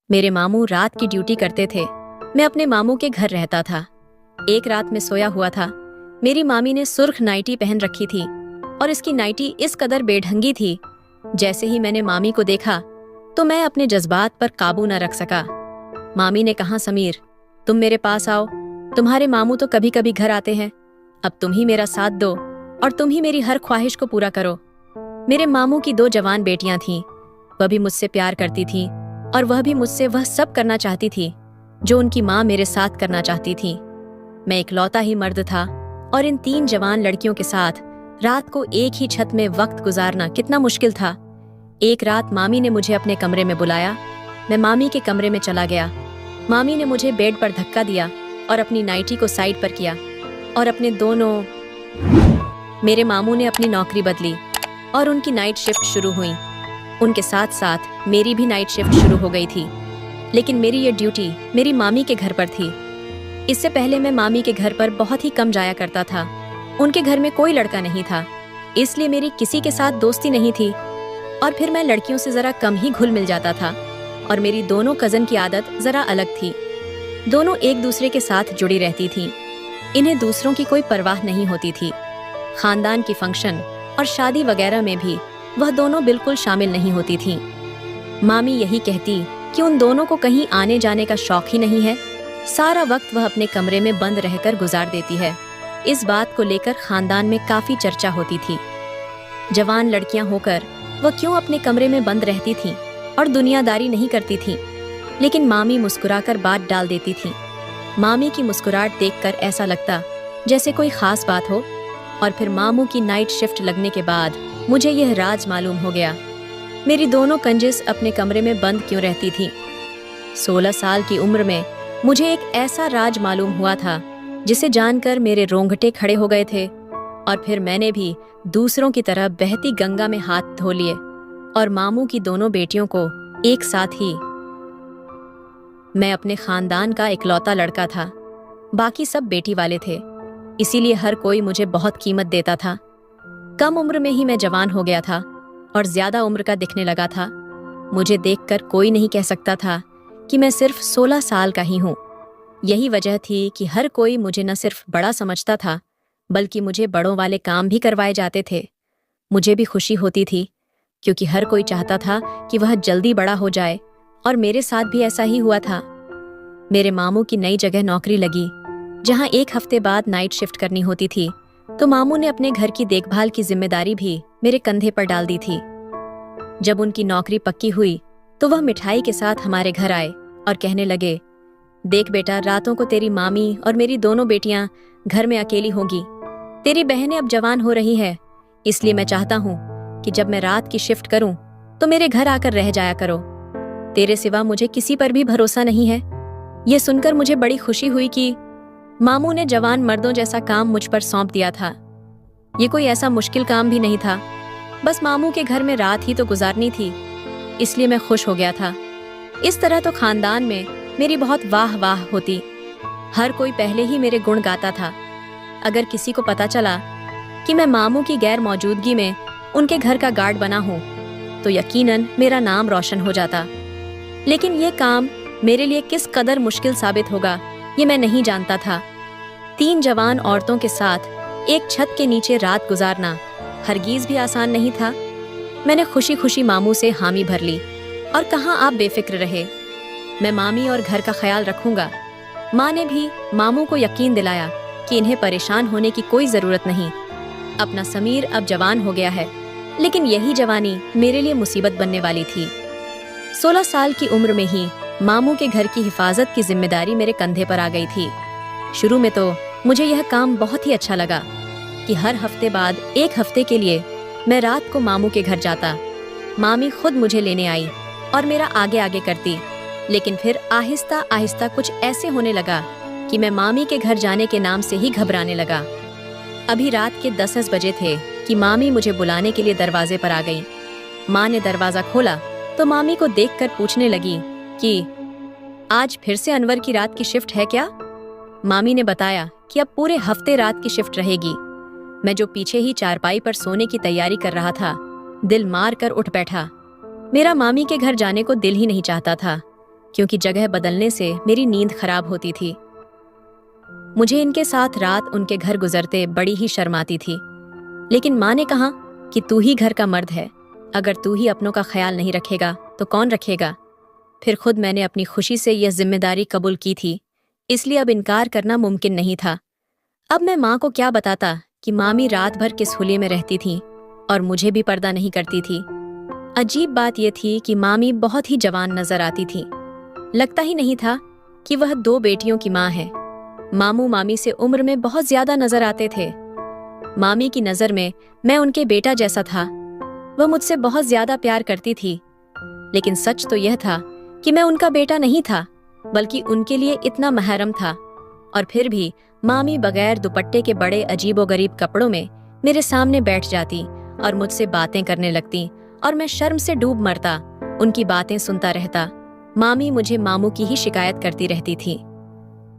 मेरे मामू रात की ड्यूटी करते थे। मैं अपने मामू के घर रहता था। एक रात में सोया हुआ था। मेरी मामी ने सुर्ख नाइटी पहन रखी थी और इसकी नाइटी इस कदर बेढंगी थी। जैसे ही मैंने मामी को देखा तो मैं अपने जज्बात पर काबू न रख सका। मामी ने कहा, समीर, तुम मेरे पास आओ। तुम्हारे मामू तो कभी कभी घर आते हैं। अब तुम ही मेरा साथ दो और तुम ही मेरी हर ख्वाहिश को पूरा करो। मेरे मामू की 2 जवान बेटियां थीं। वह भी मुझसे प्यार करती थी और वह भी मुझसे वह सब करना चाहती थी जो उनकी माँ मेरे साथ करना चाहती थी। मैं इकलौता ही मर्द था और इन 3 जवान लड़कियों के साथ रात को एक ही छत में वक्त गुजारना कितना मुश्किल था। एक रात मामी ने मुझे अपने कमरे में बुलाया। मैं मामी के कमरे में चला गया। मामी ने मुझे बेड पर धक्का दिया और अपनी नाइटी को साइड पर किया और अपने दोनों मेरे मामू ने अपनी नौकरी बदली और उनकी नाइट शिफ्ट शुरू हुई। उनके साथ साथ मेरी भी नाइट शिफ्ट शुरू हो गई थी, लेकिन मेरी ये ड्यूटी मेरी मामी के घर पर थी। इससे पहले मैं मामी के घर पर बहुत ही कम जाया करता था। उनके घर में कोई लड़का नहीं था, इसलिए मेरी किसी के साथ दोस्ती नहीं थी और फिर मैं लड़कियों से जरा कम ही घुल मिल जाता था। और मेरी दोनों कजन की आदत जरा अलग थी। दोनों एक दूसरे के साथ जुड़ी रहती थीं। इन्हें दूसरों की कोई परवाह नहीं होती थी। खानदान की फंक्शन और शादी वगैरह में भी वह दोनों बिल्कुल शामिल नहीं होती थीं। मामी यही कहती कि उन दोनों को कहीं आने जाने का शौक ही नहीं है। सारा वक्त वह अपने कमरे में बंद रहकर गुजार देती है। इस बात को लेकर खानदान में काफी चर्चा होती थी। जवान लड़कियां होकर वह क्यों अपने कमरे में बंद रहती थीं और दुनियादारी नहीं करती थीं। लेकिन मामी मुस्कुराकर बात डाल देती थी। मामी की मुस्कुराहट देखकर ऐसा लगता जैसे कोई खास बात हो। और फिर मामू की नाइट शिफ्ट लगने के बाद मुझे यह राज मालूम हो गया। मेरी दोनों कंजिस अपने कमरे में बंद क्यों रहती थीं। 16 साल की उम्र में मुझे एक ऐसा राज मालूम हुआ था जिसे जानकर मेरे रोंगटे खड़े हो गए थे। और फिर मैंने भी दूसरों की तरह बहती गंगा में हाथ धो लिए और मामू की दोनों बेटियों को एक साथ ही। मैं अपने खानदान का इकलौता लड़का था, बाकी सब बेटी वाले थे, इसीलिए हर कोई मुझे बहुत कीमत देता था। कम उम्र में ही मैं जवान हो गया था और ज्यादा उम्र का दिखने लगा था। मुझे देखकर कोई नहीं कह सकता था कि मैं सिर्फ 16 साल का ही हूँ। यही वजह थी कि हर कोई मुझे न सिर्फ बड़ा समझता था, बल्कि मुझे बड़ों वाले काम भी करवाए जाते थे। मुझे भी खुशी होती थी, क्योंकि हर कोई चाहता था कि वह जल्दी बड़ा हो जाए, और मेरे साथ भी ऐसा ही हुआ था। मेरे मामू की नई जगह नौकरी लगी, जहां 1 हफ्ते बाद नाइट शिफ्ट करनी होती थी, तो मामू ने अपने घर की देखभाल की जिम्मेदारी भी मेरे कंधे पर डाल दी थी। जब उनकी नौकरी पक्की हुई तो वह मिठाई के साथ हमारे घर आए और कहने लगे, देख बेटा, रातों को तेरी मामी और मेरी दोनों बेटियां घर में अकेली होंगी। तेरी बहनें अब जवान हो रही है, इसलिए मैं चाहता हूँ कि जब मैं रात की शिफ्ट करूं तो मेरे घर आकर रह जाया करो। तेरे सिवा मुझे किसी पर भी भरोसा नहीं है। ये सुनकर मुझे बड़ी खुशी हुई कि मामू ने जवान मर्दों जैसा काम मुझ पर सौंप दिया था। ये कोई ऐसा मुश्किल काम भी नहीं था, बस मामू के घर में रात ही तो गुजारनी थी, इसलिए मैं खुश हो गया था। इस तरह तो खानदान में मेरी बहुत वाह वाह होती। हर कोई पहले ही मेरे गुण गाता था। अगर किसी को पता चला कि मैं मामू की गैर मौजूदगी में उनके घर का गार्ड बना हूँ तो यकीनन मेरा नाम रोशन हो जाता। लेकिन ये काम मेरे लिए किस कदर मुश्किल साबित होगा ये मैं नहीं जानता था। 3 जवान औरतों के साथ एक छत के नीचे रात गुजारना हरगिज भी आसान नहीं था। मैंने खुशी खुशी मामू से हामी भर ली और कहा, आप बेफिक्र रहे, मैं मामी और घर का ख्याल रखूंगा। माँ ने भी मामू को यकीन दिलाया कि इन्हें परेशान होने की कोई जरूरत नहीं। अपना समीर अब जवान हो गया है, लेकिन यही जवानी मेरे लिए मुसीबत बनने वाली थी। 16 साल की उम्र में ही मामू के घर की हिफाजत की जिम्मेदारी मेरे कंधे पर आ गई थी। शुरू में तो मुझे यह काम बहुत ही अच्छा लगा कि हर हफ्ते बाद 1 हफ्ते के लिए मैं रात को मामू के घर जाता। मामी खुद मुझे लेने आई और मेरा आगे आगे करती। लेकिन फिर आहिस्ता आहिस्ता कुछ ऐसे होने लगा कि मैं मामी के घर जाने के नाम से ही घबराने लगा। अभी रात के 10 बजे थे कि मामी मुझे बुलाने के लिए दरवाजे पर आ गई। माँ ने दरवाजा खोला तो मामी को देखकर पूछने लगी कि आज फिर से अनवर की रात की शिफ्ट है क्या? मामी ने बताया कि अब पूरे हफ्ते रात की शिफ्ट रहेगी। मैं जो पीछे ही चारपाई पर सोने की तैयारी कर रहा था, दिल मार कर उठ बैठा। मेरा मामी के घर जाने को दिल ही नहीं चाहता था। क्योंकि जगह बदलने से मेरी नींद खराब होती थी। मुझे इनके साथ रात उनके घर गुजरते बड़ी ही शर्म आती थी, लेकिन माँ ने कहा कि तू ही घर का मर्द है, अगर तू ही अपनों का ख्याल नहीं रखेगा तो कौन रखेगा। फिर खुद मैंने अपनी खुशी से यह जिम्मेदारी कबूल की थी, इसलिए अब इनकार करना मुमकिन नहीं था। अब मैं माँ को क्या बताता कि मामी रात भर किस हुलिये में रहती थी और मुझे भी पर्दा नहीं करती थी। अजीब बात यह थी कि मामी बहुत ही जवान नजर आती थी। लगता ही नहीं था कि वह 2 बेटियों की माँ है। मामू मामी से उम्र में बहुत ज्यादा नजर आते थे। मामी की नजर में मैं उनके बेटा जैसा था। वह मुझसे बहुत ज्यादा प्यार करती थी, लेकिन सच तो यह था कि मैं उनका बेटा नहीं था, बल्कि उनके लिए इतना महरम था। और फिर भी मामी बगैर दुपट्टे के बड़े अजीबोगरीब कपड़ों में मेरे सामने बैठ जाती और मुझसे बातें करने लगती, और मैं शर्म से डूब मरता, उनकी बातें सुनता रहता। मामी मुझे मामू की ही शिकायत करती रहती थी।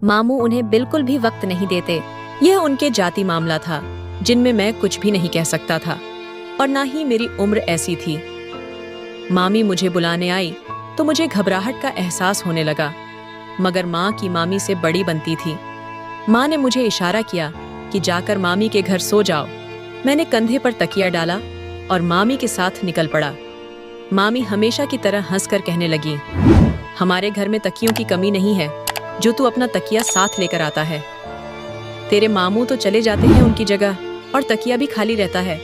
मामू उन्हें बिल्कुल भी वक्त नहीं देते। यह उनके जाति मामला था, जिनमें मैं कुछ भी नहीं कह सकता था, और ना ही मेरी उम्र ऐसी थी। मामी मुझे बुलाने आई तो मुझे घबराहट का एहसास होने लगा, मगर माँ की मामी से बड़ी बनती थी। माँ ने मुझे इशारा किया कि जाकर मामी के घर सो जाओ। मैंने कंधे पर तकिया डाला और मामी के साथ निकल पड़ा। मामी हमेशा की तरह हंसकर कहने लगी, हमारे घर में तकियों की कमी नहीं है, जो तू अपना तकिया साथ लेकर आता है। तेरे मामू तो चले जाते हैं उनकी जगह, और तकिया भी खाली रहता है।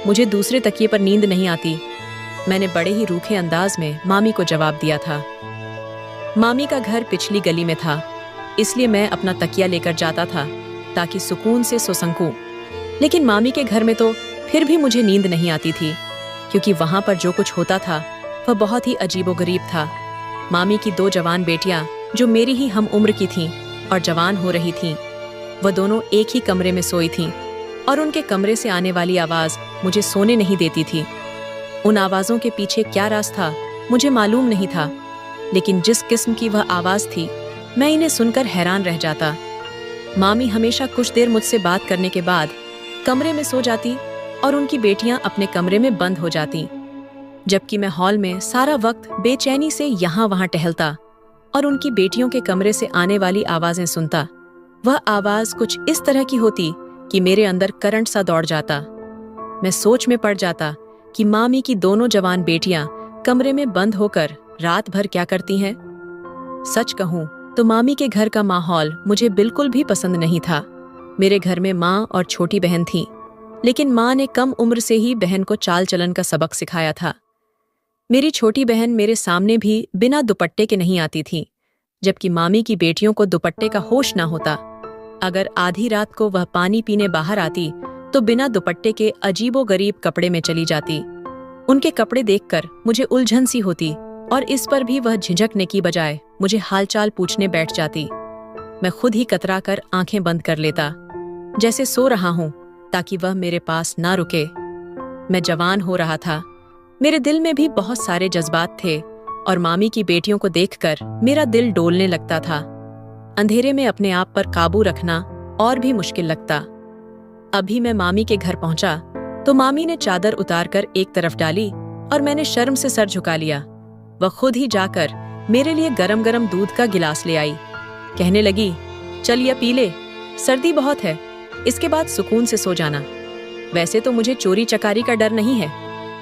मुझे दूसरे तकिए पर नींद नहीं आती। मैंने बड़े ही रूखे अंदाज में मामी को जवाब दिया था। मामी का घर पिछली गली में था, इसलिए मैं अपना तकिया लेकर जाता था ताकि सुकून से सो सकूं। लेकिन मामी के घर में तो फिर भी मुझे नींद नहीं आती थी, क्योंकि वहां पर जो कुछ होता था वह बहुत ही अजीबोगरीब था। मामी की 2 जवान बेटियां, जो मेरी ही हम उम्र की थीं और जवान हो रही थीं, वह दोनों एक ही कमरे में सोई थीं, और उनके कमरे से आने वाली आवाज मुझे सोने नहीं देती थी। उन आवाजों के पीछे क्या राज था मुझे मालूम नहीं था, लेकिन जिस किस्म की वह आवाज थी, मैं इन्हें सुनकर हैरान रह जाता। मामी हमेशा कुछ देर मुझसे बात करने के बाद कमरे में सो जाती, और उनकी बेटियां अपने कमरे में बंद हो जाती, जबकि मैं हॉल में सारा वक्त बेचैनी से यहाँ वहां टहलता और उनकी बेटियों के कमरे से आने वाली आवाजें सुनता। वह आवाज कुछ इस तरह की होती कि मेरे अंदर करंट सा दौड़ जाता। मैं सोच में पड़ जाता कि मामी की दोनों जवान बेटियां कमरे में बंद होकर रात भर क्या करती हैं। सच कहूं तो मामी के घर का माहौल मुझे बिल्कुल भी पसंद नहीं था। मेरे घर में माँ और छोटी बहन थी, लेकिन माँ ने कम उम्र से ही बहन को चाल चलन का सबक सिखाया था। मेरी छोटी बहन मेरे सामने भी बिना दुपट्टे के नहीं आती थी, जबकि मामी की बेटियों को दुपट्टे का होश ना होता। अगर आधी रात को वह पानी पीने बाहर आती तो बिना दुपट्टे के अजीबोगरीब कपड़े में चली जाती। उनके कपड़े देखकर मुझे उलझन सी होती, और इस पर भी वह झिझकने की बजाय मुझे हालचाल पूछने बैठ जाती। मैं खुद ही कतरा कर आंखें बंद कर लेता, जैसे सो रहा हूं, ताकि वह मेरे पास ना रुके। मैं जवान हो रहा था, मेरे दिल में भी बहुत सारे जज्बात थे, और मामी की बेटियों को देखकर मेरा दिल डोलने लगता था। अंधेरे में अपने आप पर काबू रखना और भी मुश्किल लगता। अभी मैं मामी के घर पहुंचा तो मामी ने चादर उतारकर एक तरफ डाली, और मैंने शर्म से सर झुका लिया। वह खुद ही जाकर मेरे लिए गरम गरम दूध का गिलास ले आई। कहने लगी, चल यह पी ले, सर्दी बहुत है, इसके बाद सुकून से सो जाना। वैसे तो मुझे चोरी चकारी का डर नहीं है,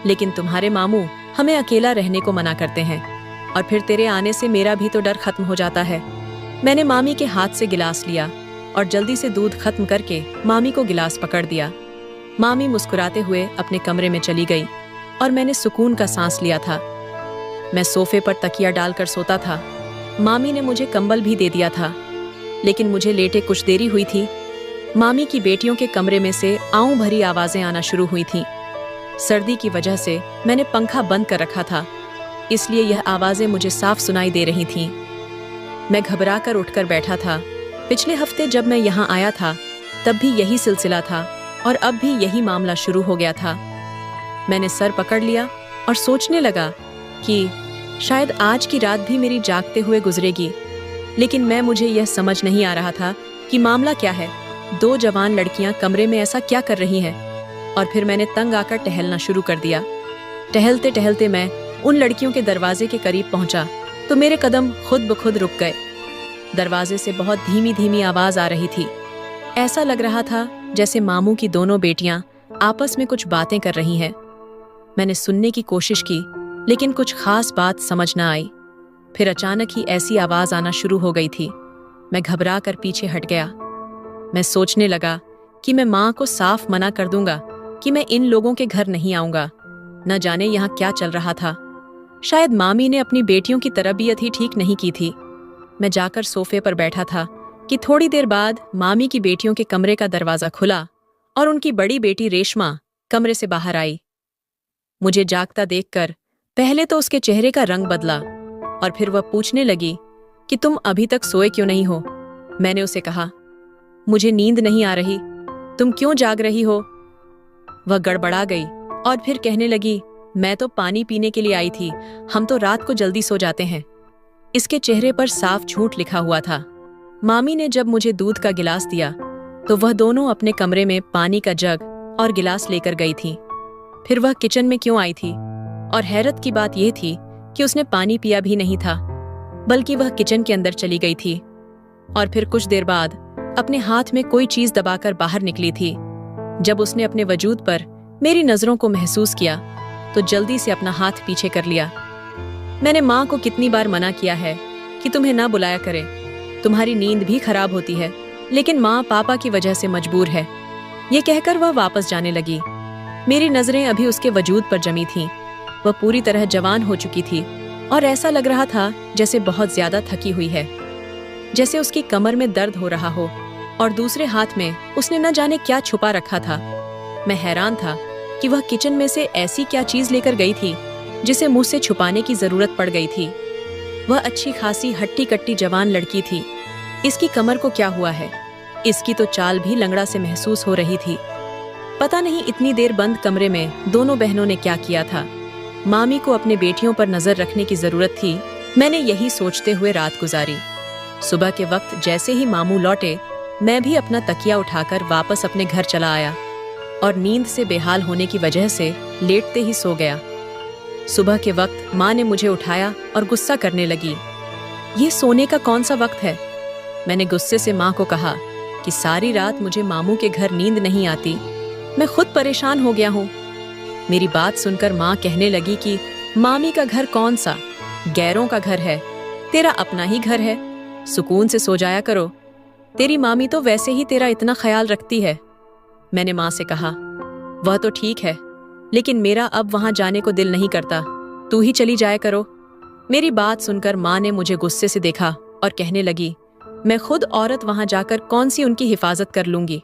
लेकिन तुम्हारे मामू हमें अकेला रहने को मना करते हैं, और फिर तेरे आने से मेरा भी तो डर खत्म हो जाता है। मैंने मामी के हाथ से गिलास लिया और जल्दी से दूध खत्म करके मामी को गिलास पकड़ दिया। मामी मुस्कुराते हुए अपने कमरे में चली गई, और मैंने सुकून का सांस लिया था। मैं सोफे पर तकिया डालकर सोता था। मामी ने मुझे कंबल भी दे दिया था, लेकिन मुझे लेटे कुछ देरी हुई थी, मामी की बेटियों के कमरे में से आऊं भरी आवाजें आना शुरू हुई थीं। सर्दी की वजह से मैंने पंखा बंद कर रखा था, इसलिए यह आवाजें मुझे साफ सुनाई दे रही थीं। मैं घबरा कर उठकर बैठा था। पिछले हफ्ते जब मैं यहाँ आया था, तब भी यही सिलसिला था, और अब भी यही मामला शुरू हो गया था। मैंने सर पकड़ लिया और सोचने लगा कि शायद आज की रात भी मेरी जागते हुए गुजरेगी, लेकिन मुझे यह समझ नहीं आ रहा था कि मामला क्या है। 2 जवान लड़कियां कमरे में ऐसा क्या कर रही हैं? और फिर मैंने तंग आकर टहलना शुरू कर दिया। टहलते टहलते मैं उन लड़कियों के दरवाजे के करीब पहुंचा तो मेरे कदम खुद ब खुद रुक गए। दरवाजे से बहुत धीमी धीमी आवाज आ रही थी। ऐसा लग रहा था जैसे मामू की दोनों बेटियां आपस में कुछ बातें कर रही हैं। मैंने सुनने की कोशिश की, लेकिन कुछ खास बात समझ न आई। फिर अचानक ही ऐसी आवाज आना शुरू हो गई थी। मैं घबरा कर पीछे हट गया। मैं सोचने लगा कि मैं माँ को साफ मना कर दूंगा कि मैं इन लोगों के घर नहीं आऊंगा। न जाने यहाँ क्या चल रहा था। शायद मामी ने अपनी बेटियों की तरबियत ही ठीक नहीं की थी। मैं जाकर सोफे पर बैठा था कि थोड़ी देर बाद मामी की बेटियों के कमरे का दरवाजा खुला और उनकी बड़ी बेटी रेशमा कमरे से बाहर आई। मुझे जागता देखकर पहले तो उसके चेहरे का रंग बदला और फिर वह पूछने लगी कि तुम अभी तक सोए क्यों नहीं हो। मैंने उसे कहा, मुझे नींद नहीं आ रही, तुम क्यों जाग रही हो। वह गड़बड़ा गई और फिर कहने लगी, मैं तो पानी पीने के लिए आई थी, हम तो रात को जल्दी सो जाते हैं। इसके चेहरे पर साफ झूठ लिखा हुआ था। मामी ने जब मुझे दूध का गिलास दिया तो वह दोनों अपने कमरे में पानी का जग और गिलास लेकर गई थी। फिर वह किचन में क्यों आई थी? और हैरत की बात यह थी कि उसने पानी पिया भी नहीं था, बल्कि वह किचन के अंदर चली गई थी और फिर कुछ देर बाद अपने हाथ में कोई चीज दबाकर बाहर निकली थी। जब उसने अपने वजूद पर मेरी नजरों को महसूस किया तो जल्दी से अपना हाथ पीछे कर लिया। मैंने माँ को कितनी बार मना किया है कि तुम्हें ना बुलाया करे, तुम्हारी नींद भी खराब होती है, लेकिन माँ पापा की वजह से मजबूर है। ये कहकर वह वापस जाने लगी। मेरी नजरें अभी उसके वजूद पर जमी थीं। वह पूरी तरह जवान हो चुकी थी और ऐसा लग रहा था जैसे बहुत ज्यादा थकी हुई है, जैसे उसकी कमर में दर्द हो रहा हो और दूसरे हाथ में उसने न जाने क्या छुपा रखा था। मैं हैरान था कि वह किचन में से ऐसी क्या चीज लेकर गई थी जिसे मुझ से छुपाने की जरूरत पड़ गई थी। वह अच्छी खासी हट्टी कट्टी जवान लड़की थी। इसकी कमर को क्या हुआ है? इसकी तो चाल भी लंगड़ा से महसूस हो रही थी। पता नहीं इतनी देर बंद कमरे में दोनों बहनों ने क्या किया था। मामी को अपने बेटियों पर नजर रखने की जरूरत थी। मैंने यही सोचते हुए रात गुजारी। सुबह के वक्त जैसे ही मामू लौटे, मैं भी अपना तकिया उठाकर वापस अपने घर चला आया और नींद से बेहाल होने की वजह से लेटते ही सो गया। सुबह के वक्त माँ ने मुझे उठाया और गुस्सा करने लगी। ये सोने का कौन सा वक्त है? मैंने गुस्से से माँ को कहा कि सारी रात मुझे मामू के घर नींद नहीं आती, मैं खुद परेशान हो गया हूँ। मेरी बात सुनकर माँ कहने लगी कि मामी का घर कौन सा, गैरों का घर है, तेरा अपना ही घर है, सुकून से सो जाया करो। तेरी मामी तो वैसे ही तेरा इतना ख्याल रखती है। मैंने माँ से कहा, वह तो ठीक है, लेकिन मेरा अब वहां जाने को दिल नहीं करता, तू ही चली जाया करो। मेरी बात सुनकर माँ ने मुझे गुस्से से देखा और कहने लगी, मैं खुद औरत वहां जाकर कौन सी उनकी हिफाजत कर लूंगी।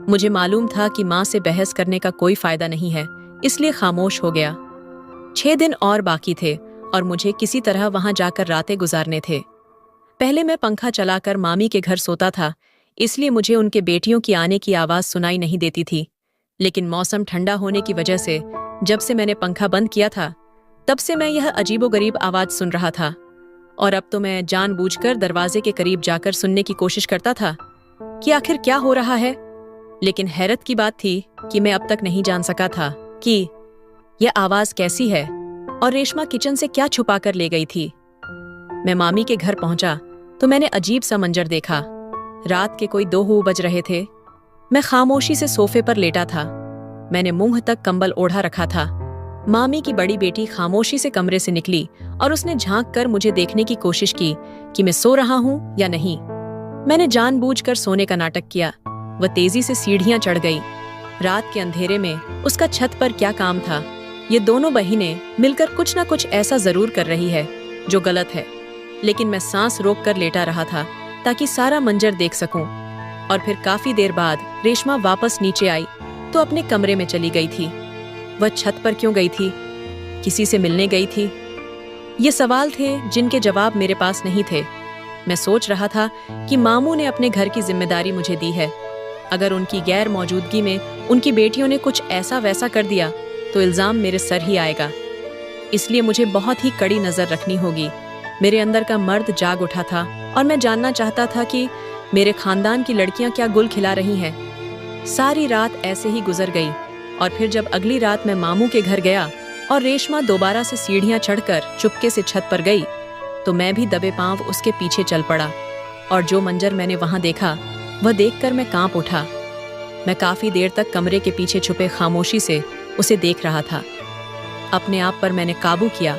मुझे मालूम था कि माँ से बहस करने का कोई फायदा नहीं है, इसलिए खामोश हो गया। 6 दिन और बाकी थे और मुझे किसी तरह वहां जाकर रातें गुजारने थे। पहले मैं पंखा चलाकर मामी के घर सोता था, इसलिए मुझे उनके बेटियों की आने की आवाज सुनाई नहीं देती थी। लेकिन मौसम ठंडा होने की वजह से जब से मैंने पंखा बंद किया था, तब से मैं यह अजीबोगरीब आवाज सुन रहा था और अब तो मैं जानबूझकर दरवाजे के करीब जाकर सुनने की कोशिश करता था कि आखिर क्या हो रहा है। लेकिन हैरत की बात थी कि मैं अब तक नहीं जान सका था कि यह आवाज कैसी है और रेशमा किचन से क्या छुपा कर ले गई थी। मैं मामी के घर पहुंचा तो मैंने अजीब सा मंजर देखा। रात के कोई 2 बज रहे थे। मैं खामोशी से सोफे पर लेटा था। मैंने मुंह तक कंबल ओढ़ा रखा था। मामी की बड़ी बेटी खामोशी से कमरे से निकली और उसने झांक कर मुझे देखने की कोशिश की कि मैं सो रहा हूं या नहीं। मैंने जानबूझकर सोने का नाटक किया। वह तेजी से सीढ़ियां चढ़ गई। रात के अंधेरे में उसका छत पर क्या काम था? ये दोनों बहिनें मिलकर कुछ ना कुछ ऐसा जरूर कर रही है जो गलत है। लेकिन मैं सांस रोक कर लेटा रहा था ताकि सारा मंजर देख सकूं। और फिर काफी देर बाद रेशमा वापस नीचे आई तो अपने कमरे में चली गई थी। वह छत पर क्यों गई थी? किसी से मिलने गई थी? ये सवाल थे जिनके जवाब मेरे पास नहीं थे। मैं सोच रहा था कि मामू ने अपने घर की जिम्मेदारी मुझे दी है। अगर उनकी गैर मौजूदगी में उनकी बेटियों ने कुछ ऐसा वैसा कर दिया तो इल्जाम मेरे सर ही आएगा। इसलिए मुझे बहुत ही कड़ी नजर रखनी होगी। मेरे अंदर का मर्द जाग उठा था और मैं जानना चाहता था कि मेरे खानदान की लड़कियां क्या गुल खिला रही हैं। सारी रात ऐसे ही गुजर गई और फिर जब अगली रात मैं मामू के घर गया और रेशमा दोबारा से सीढ़ियां चढ़कर चुपके से छत पर गई तो मैं भी दबे पांव उसके पीछे चल पड़ा और जो मंजर मैंने वहां देखा वह देखकर मैं कांप उठा। मैं काफी देर तक कमरे के पीछे छुपे खामोशी से उसे देख रहा था। अपने आप पर मैंने काबू किया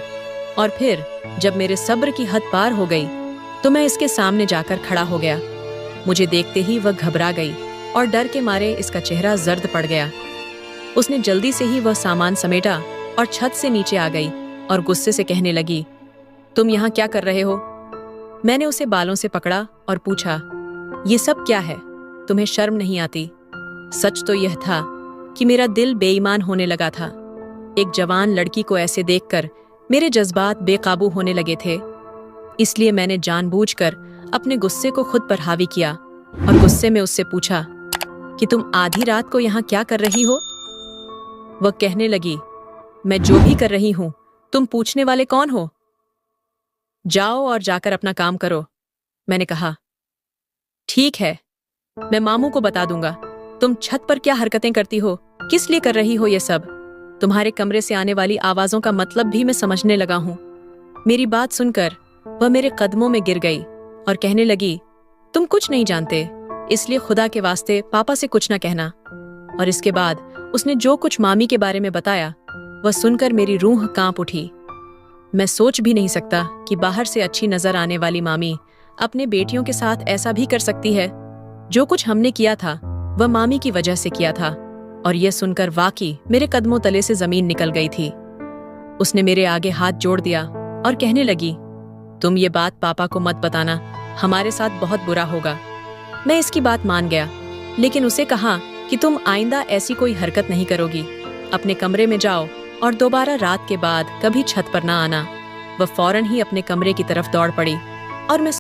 और फिर जब मेरे सब्र की हद पार हो गई तो मैं इसके सामने जाकर खड़ा हो गया। मुझे देखते ही वह घबरा गई और डर के मारे इसका चेहरा जर्द पड़ गया। उसने जल्दी से ही वह सामान समेटा और छत से नीचे आ गई और गुस्से से कहने लगी, तुम यहाँ क्या कर रहे हो? मैंने उसे बालों से पकड़ा और पूछा, ये सब क्या है? तुम्हें शर्म नहीं आती? सच तो यह था कि मेरा दिल बेईमान होने लगा था। एक जवान लड़की को ऐसे देखकर मेरे जज्बात बेकाबू होने लगे थे। इसलिए मैंने जानबूझकर अपने गुस्से को खुद पर हावी किया और गुस्से में उससे पूछा कि तुम आधी रात को यहाँ क्या कर रही हो? वह कहने लगी, मैं जो भी कर रही हूं, तुम पूछने वाले कौन हो? जाओ और जाकर अपना काम करो। मैंने कहा, ठीक है, मैं मामू को बता दूंगा। तुम छत पर क्या हरकतें करती हो? किस लिए कर रही हो ये सब? तुम्हारे कमरे से आने वाली आवाजों का मतलब भी मैं समझने लगा हूं। मेरी बात सुनकर वह मेरे कदमों में गिर गई और कहने लगी, तुम कुछ नहीं जानते, इसलिए खुदा के वास्ते पापा से कुछ ना कहना। और इसके बाद उसने जो कुछ मामी के बारे में बताया वह सुनकर मेरी रूह कांप उठी। मैं सोच भी नहीं सकता कि बाहर से अच्छी नजर आने वाली मामी अपने बेटियों के साथ ऐसा भी कर सकती है। जो कुछ हमने किया था वह मामी की वजह से किया था और यह सुनकर वाकई मेरे कदमों तले से जमीन निकल गई थी। उसने मेरे आगे हाथ जोड़ दिया और कहने लगी, तुम ये बात पापा को मत बताना, हमारे साथ बहुत बुरा होगा। मैं इसकी बात मान गया, लेकिन उसे कहा कि तुम आइंदा ऐसी कोई हरकत नहीं करोगी। अपने कमरे में जाओ और दोबारा रात के बाद कभी छत पर ना आना। वह फौरन ही अपने कमरे की तरफ दौड़ पड़ी और मैं